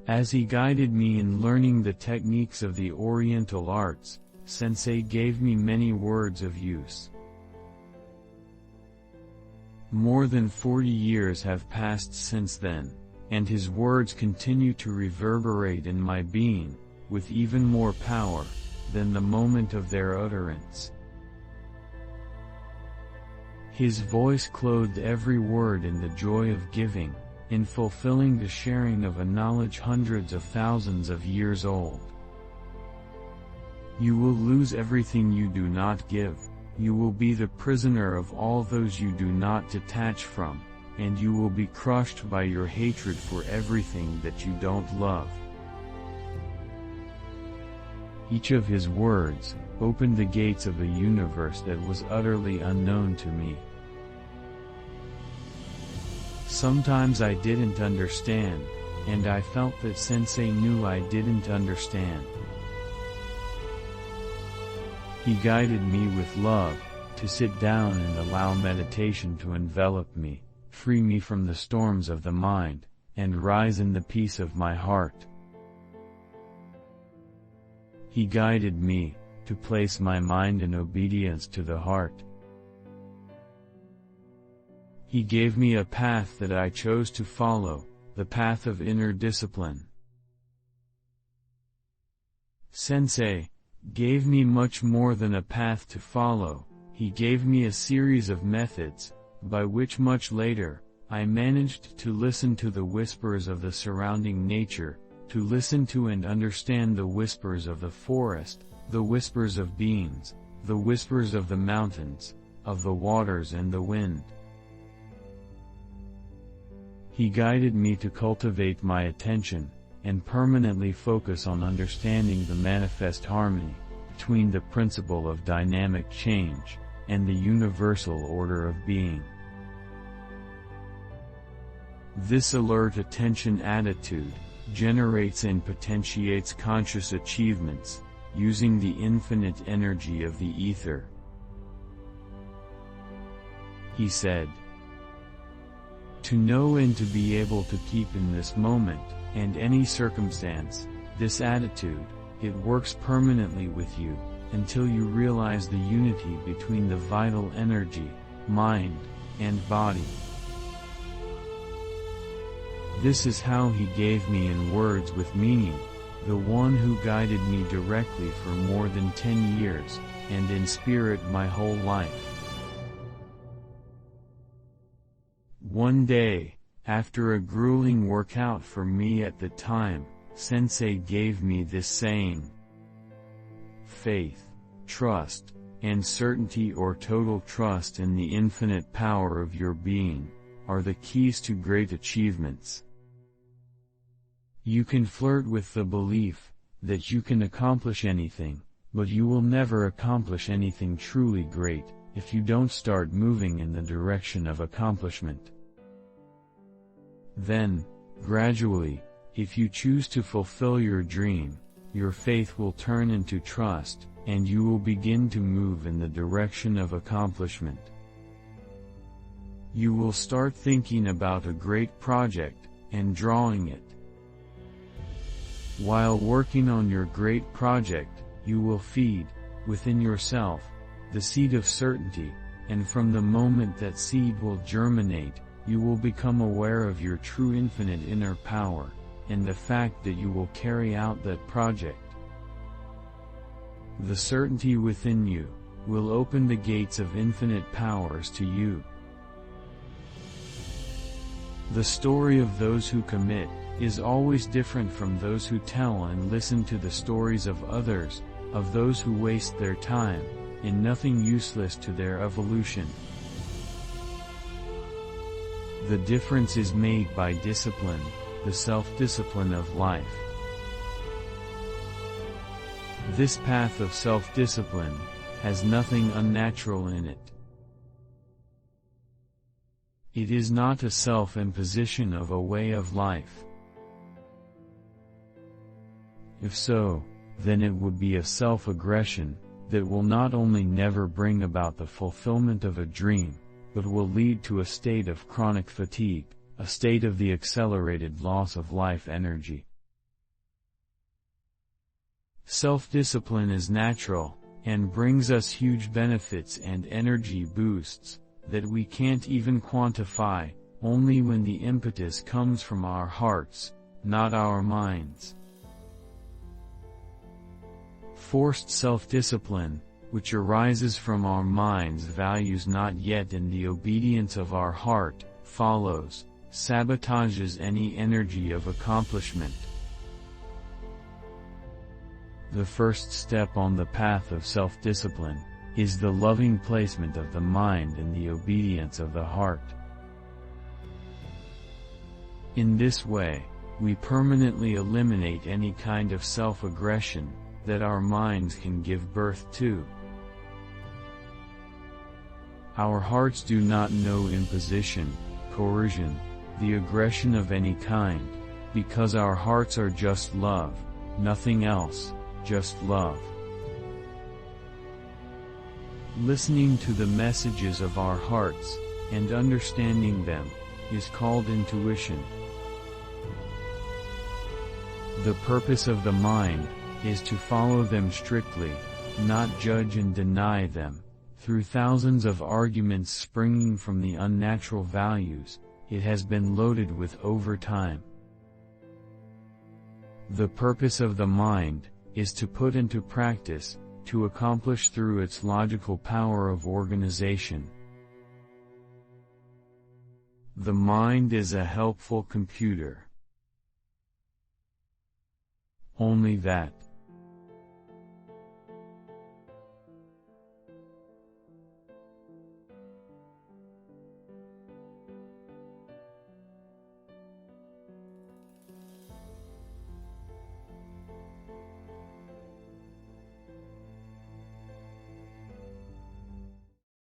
As he guided me in learning the techniques of the Oriental arts, Sensei gave me many words of use. More than 40 years have passed since then, and his words continue to reverberate in my being, with even more power than the moment of their utterance. His voice clothed every word in the joy of giving, in fulfilling the sharing of a knowledge hundreds of thousands of years old. You will lose everything you do not give, you will be the prisoner of all those you do not detach from, and you will be crushed by your hatred for everything that you don't love. Each of his words opened the gates of a universe that was utterly unknown to me. Sometimes I didn't understand, and I felt that Sensei knew I didn't understand. He guided me with love, to sit down and allow meditation to envelop me, free me from the storms of the mind, and rise in the peace of my heart. He guided me, to place my mind in obedience to the heart. He gave me a path that I chose to follow, the path of inner discipline. Sensei gave me much more than a path to follow, he gave me a series of methods, by which much later, I managed to listen to the whispers of the surrounding nature, to listen to and understand the whispers of the forest, the whispers of beings, the whispers of the mountains, of the waters and the wind. He guided me to cultivate my attention, and permanently focus on understanding the manifest harmony between the principle of dynamic change and the universal order of being. This alert attention attitude generates and potentiates conscious achievements, using the infinite energy of the ether. He said, to know and to be able to keep in this moment, and any circumstance, this attitude, it works permanently with you, until you realize the unity between the vital energy, mind, and body. This is how he gave me in words with meaning, the one who guided me directly for more than 10 years, and in spirit my whole life. One day, after a grueling workout for me at the time, Sensei gave me this saying: faith, trust, and certainty or total trust in the infinite power of your being, are the keys to great achievements. You can flirt with the belief that you can accomplish anything, but you will never accomplish anything truly great if you don't start moving in the direction of accomplishment. Then, gradually, if you choose to fulfill your dream, your faith will turn into trust, and you will begin to move in the direction of accomplishment. You will start thinking about a great project, and drawing it. While working on your great project, you will feed, within yourself, the seed of certainty, and from the moment that seed will germinate, you will become aware of your true infinite inner power, and the fact that you will carry out that project. The certainty within you will open the gates of infinite powers to you. The story of those who commit is always different from those who tell and listen to the stories of others, of those who waste their time in nothing useless to their evolution. The difference is made by discipline, the self-discipline of life. This path of self-discipline has nothing unnatural in it. It is not a self-imposition of a way of life. If so, then it would be a self-aggression that will not only never bring about the fulfillment of a dream, but will lead to a state of chronic fatigue, a state of the accelerated loss of life energy. Self-discipline is natural, and brings us huge benefits and energy boosts, that we can't even quantify, only when the impetus comes from our hearts, not our minds. Forced self-discipline, which arises from our mind's values not yet in the obedience of our heart, follows, sabotages any energy of accomplishment. The first step on the path of self-discipline is the loving placement of the mind in the obedience of the heart. In this way, we permanently eliminate any kind of self-aggression that our minds can give birth to. Our hearts do not know imposition, coercion, the aggression of any kind, because our hearts are just love, nothing else, just love. Listening to the messages of our hearts, and understanding them, is called intuition. The purpose of the mind is to follow them strictly, not judge and deny them. Through thousands of arguments springing from the unnatural values, it has been loaded with over time. The purpose of the mind is to put into practice, to accomplish through its logical power of organization. The mind is a helpful computer. Only that.